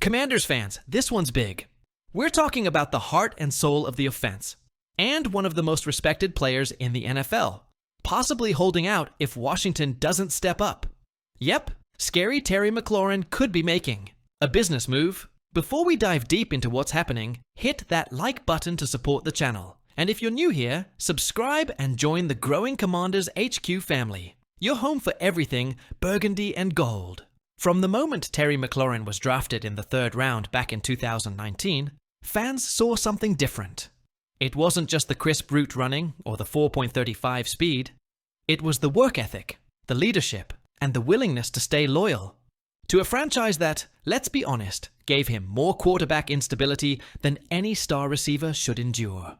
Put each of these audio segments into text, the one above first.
Commanders fans, this one's big. We're talking about the heart and soul of the offense, and one of the most respected players in the NFL, possibly holding out if Washington doesn't step up. Yep, scary Terry McLaurin could be making a business move. Before we dive deep into what's happening, hit that like button to support the channel. And if you're new here, subscribe and join the growing Commanders HQ family. You're home for everything burgundy and gold. From the moment Terry McLaurin was drafted in the 3rd round back in 2019, fans saw something different. It wasn't just the crisp route running or the 4.35 speed. It was the work ethic, the leadership, and the willingness to stay loyal to a franchise that, let's be honest, gave him more quarterback instability than any star receiver should endure.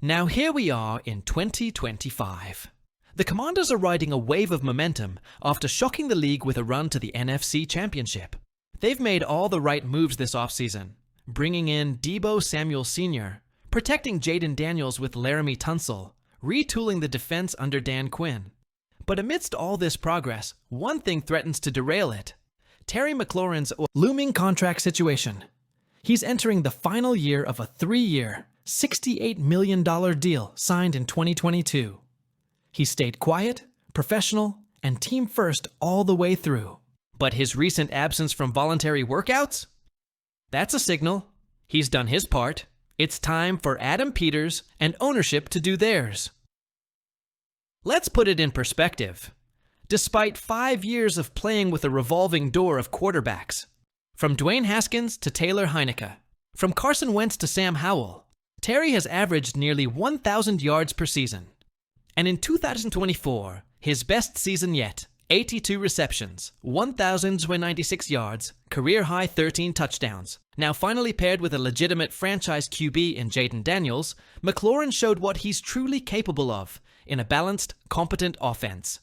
Now here we are in 2025. The Commanders are riding a wave of momentum after shocking the league with a run to the NFC Championship. They've made all the right moves this offseason, bringing in Deebo Samuel Sr., protecting Jayden Daniels with Laramie Tunsil, retooling the defense under Dan Quinn. But amidst all this progress, one thing threatens to derail it: Terry McLaurin's looming contract situation. He's entering the final year of a 3-year, $68 million deal signed in 2022. He stayed quiet, professional, and team first all the way through. But his recent absence from voluntary workouts? That's a signal. He's done his part. It's time for Adam Peters and ownership to do theirs. Let's put it in perspective. Despite 5 years of playing with a revolving door of quarterbacks, from Dwayne Haskins to Taylor Heinicke, from Carson Wentz to Sam Howell, Terry has averaged nearly 1,000 yards per season. And in 2024, his best season yet, 82 receptions, 1,096 yards, career-high 13 touchdowns. Now finally paired with a legitimate franchise QB in Jayden Daniels, McLaurin showed what he's truly capable of in a balanced, competent offense.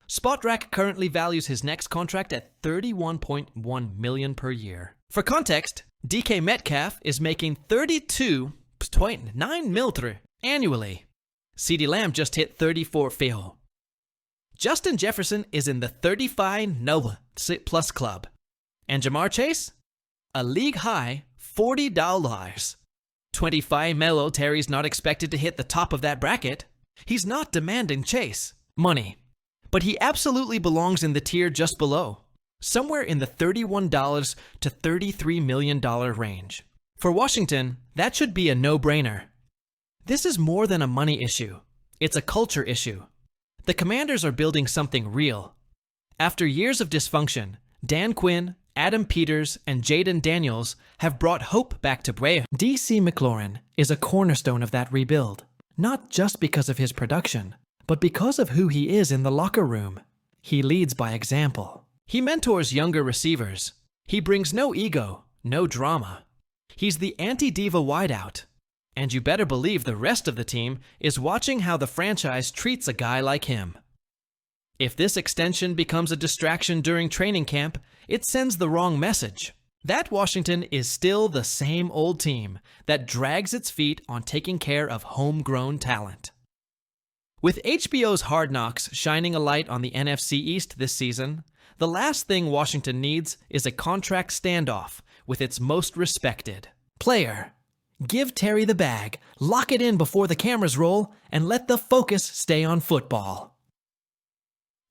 Spotrac currently values his next contract at $31.1 million per year. For context, DK Metcalf is making $32.9 million annually. CeeDee Lamb just hit 34 fil. Justin Jefferson is in the 35 no plus club. And Jamar Chase? A league-high $40. 25 melo. Terry's not expected to hit the top of that bracket. He's not demanding Chase money. But he absolutely belongs in the tier just below, somewhere in the $31 to $33 million range. For Washington, that should be a no-brainer. This is more than a money issue. It's a culture issue. The Commanders are building something real. After years of dysfunction, Dan Quinn, Adam Peters, and Jayden Daniels have brought hope back to Brea. DC McLaurin is a cornerstone of that rebuild, not just because of his production, but because of who he is in the locker room. He leads by example. He mentors younger receivers. He brings no ego, no drama. He's the anti-diva wideout. And you better believe the rest of the team is watching how the franchise treats a guy like him. If this extension becomes a distraction during training camp, it sends the wrong message. That Washington is still the same old team that drags its feet on taking care of homegrown talent. With HBO's Hard Knocks shining a light on the NFC East this season, the last thing Washington needs is a contract standoff with its most respected player. Give Terry the bag, lock it in before the cameras roll, and let the focus stay on football.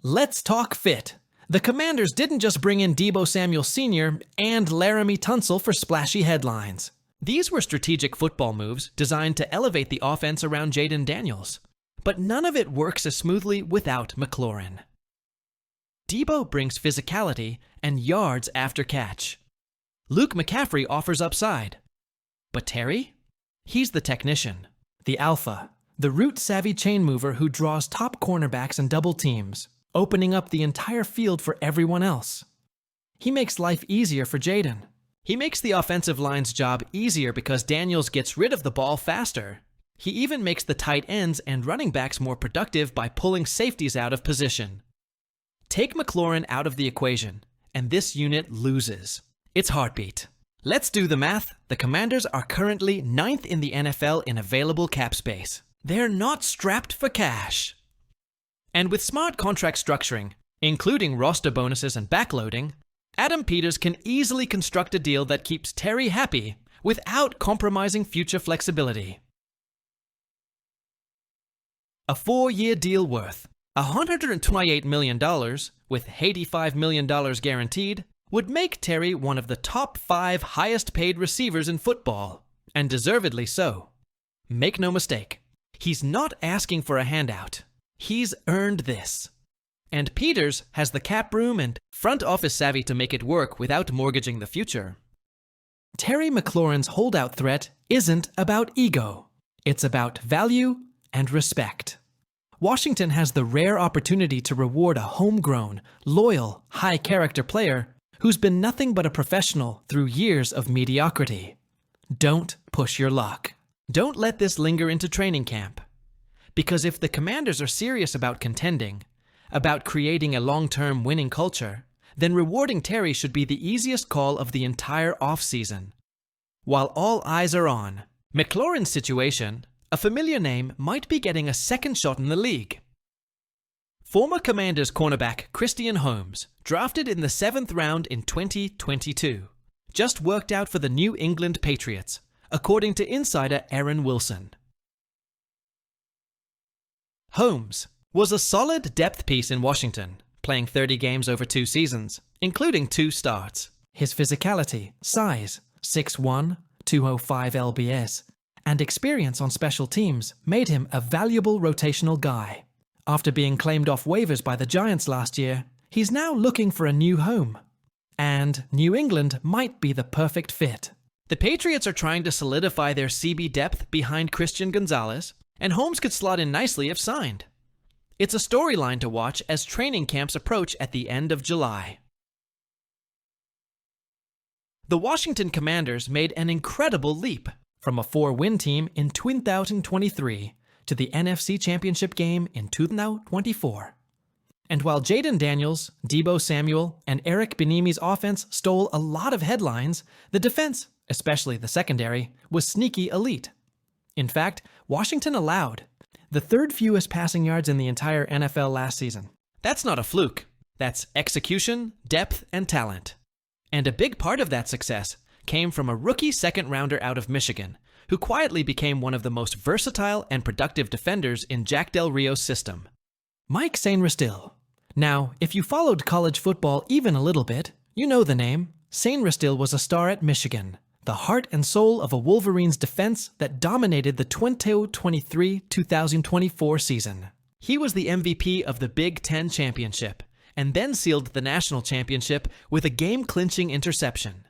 Let's talk fit. The Commanders didn't just bring in Deebo Samuel Sr. and Laramie Tunsil for splashy headlines. These were strategic football moves designed to elevate the offense around Jayden Daniels. But none of it works as smoothly without McLaurin. Deebo brings physicality and yards after catch. Luke McCaffrey offers upside. But Terry? He's the technician, the alpha, the route-savvy chain mover who draws top cornerbacks and double teams, opening up the entire field for everyone else. He makes life easier for Jayden. He makes the offensive line's job easier because Daniels gets rid of the ball faster. He even makes the tight ends and running backs more productive by pulling safeties out of position. Take McLaurin out of the equation, and this unit loses its heartbeat. Let's do the math. The Commanders are currently 9th in the NFL in available cap space. They're not strapped for cash. And with smart contract structuring, including roster bonuses and backloading, Adam Peters can easily construct a deal that keeps Terry happy without compromising future flexibility. A 4-year deal worth $128 million, with $85 million guaranteed, would make Terry one of the top 5 highest-paid receivers in football, and deservedly so. Make no mistake, he's not asking for a handout. He's earned this. And Peters has the cap room and front office savvy to make it work without mortgaging the future. Terry McLaurin's holdout threat isn't about ego. It's about value and respect. Washington has the rare opportunity to reward a homegrown, loyal, high-character player who's been nothing but a professional through years of mediocrity. Don't push your luck. Don't let this linger into training camp. Because if the Commanders are serious about contending, about creating a long-term winning culture, then rewarding Terry should be the easiest call of the entire offseason. While all eyes are on McLaurin's situation, a familiar name might be getting a second shot in the league. Former Commanders cornerback Christian Holmes, drafted in the 7th round in 2022, just worked out for the New England Patriots, according to insider Aaron Wilson. Holmes was a solid depth piece in Washington, playing 30 games over 2 seasons, including 2 starts. His physicality, size, 6'1", 205 lbs, and experience on special teams made him a valuable rotational guy. After being claimed off waivers by the Giants last year, he's now looking for a new home. And New England might be the perfect fit. The Patriots are trying to solidify their CB depth behind Christian Gonzalez, and Holmes could slot in nicely if signed. It's a storyline to watch as training camps approach at the end of July. The Washington Commanders made an incredible leap from a 4-win team in 2023 to the NFC Championship game in 2024. And while Jaden Daniels, Deebo Samuel, and Eric Bieniemy's offense stole a lot of headlines, the defense, especially the secondary, was sneaky elite. In fact, Washington allowed the 3rd fewest passing yards in the entire NFL last season. That's not a fluke. That's execution, depth, and talent. And a big part of that success came from a rookie second-rounder out of Michigan, who quietly became one of the most versatile and productive defenders in Jack Del Rio's system. Sane Risto. Now, if you followed college football even a little bit, you know the name. Sane Risto was a star at Michigan, the heart and soul of a Wolverines defense that dominated the 2023-2024 season. He was the MVP of the Big Ten Championship, and then sealed the national championship with a game-clinching interception.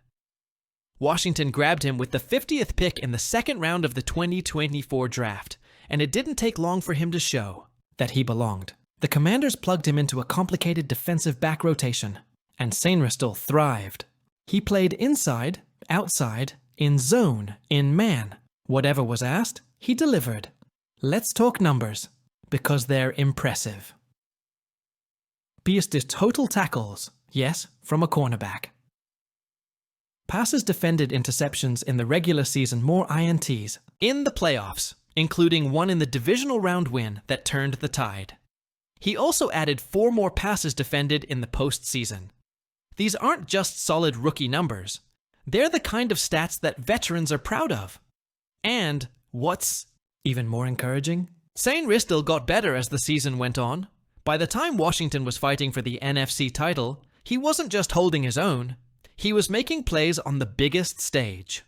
Washington grabbed him with the 50th pick in the 2nd round of the 2024 draft, and it didn't take long for him to show that he belonged. The Commanders plugged him into a complicated defensive back rotation, and Sane Risto thrived. He played inside, outside, in zone, in man. Whatever was asked, he delivered. Let's talk numbers, because they're impressive. Beast is total tackles, yes, from a cornerback. Passes defended, interceptions in the regular season, more INTs in the playoffs, including one in the divisional round win that turned the tide. He also added 4 more passes defended in the postseason. These aren't just solid rookie numbers. They're the kind of stats that veterans are proud of. And what's even more encouraging? Sane Risto got better as the season went on. By the time Washington was fighting for the NFC title, he wasn't just holding his own. He was making plays on the biggest stage.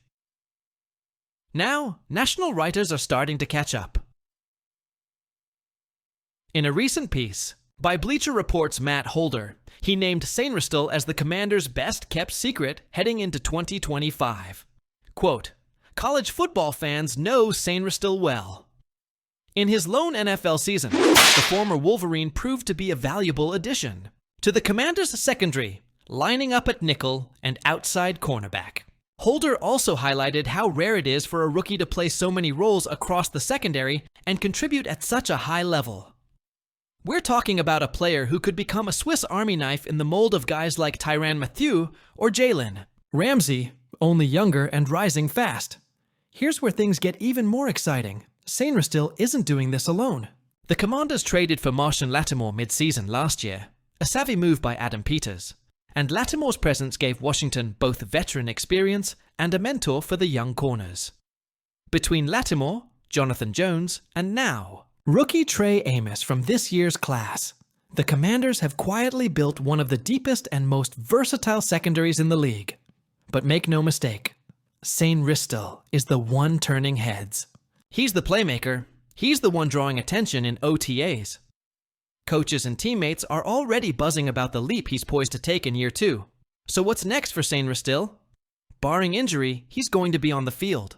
Now, national writers are starting to catch up. In a recent piece by Bleacher Report's Matt Holder, he named Sane Risto as the Commanders' best-kept secret heading into 2025. Quote, "College football fans know Sane Risto well. In his lone NFL season, the former Wolverine proved to be a valuable addition to the Commanders' secondary, lining up at nickel and outside cornerback." Holder also highlighted how rare it is for a rookie to play so many roles across the secondary and contribute at such a high level. We're talking about a player who could become a Swiss Army knife in the mold of guys like Tyrann Mathieu or Jalen Ramsey, only younger and rising fast. Here's where things get even more exciting. Sane Risto isn't doing this alone. The Commanders traded for Marshawn Lattimore mid-season last year, a savvy move by Adam Peters. and Lattimore's presence gave Washington both veteran experience and a mentor for the young corners. Between Lattimore, Jonathan Jones, and now, rookie Trey Amos from this year's class, the Commanders have quietly built one of the deepest and most versatile secondaries in the league. But make no mistake, Sane Risto is the one turning heads. He's the playmaker. He's the one drawing attention in OTAs. Coaches and teammates are already buzzing about the leap he's poised to take in year 2. So what's next for Sane Risto? Barring injury, he's going to be on the field.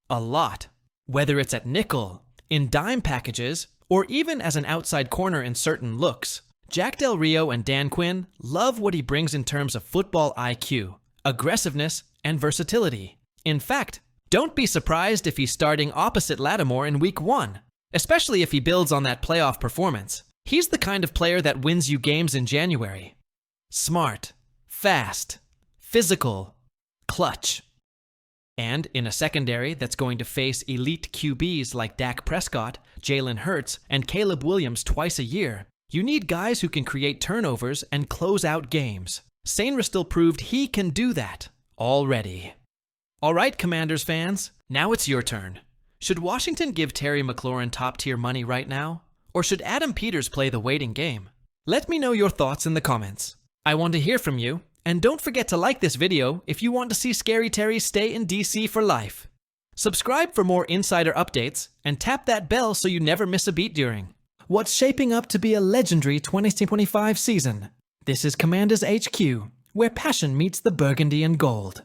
A lot. Whether it's at nickel, in dime packages, or even as an outside corner in certain looks, Jack Del Rio and Dan Quinn love what he brings in terms of football IQ, aggressiveness, and versatility. In fact, don't be surprised if he's starting opposite Lattimore in Week 1, especially if he builds on that playoff performance. He's the kind of player that wins you games in January. Smart, fast, physical, clutch. And in a secondary that's going to face elite QBs like Dak Prescott, Jalen Hurts, and Caleb Williams twice a year, you need guys who can create turnovers and close out games. Sane Risto proved he can do that already. All right, Commanders fans, now it's your turn. Should Washington give Terry McLaurin top-tier money right now? Or should Adam Peters play the waiting game? Let me know your thoughts in the comments. I want to hear from you. And don't forget to like this video if you want to see Scary Terry stay in DC for life. Subscribe for more insider updates and tap that bell so you never miss a beat during what's shaping up to be a legendary 2025 season. This is Commanders HQ, where passion meets the burgundy and gold.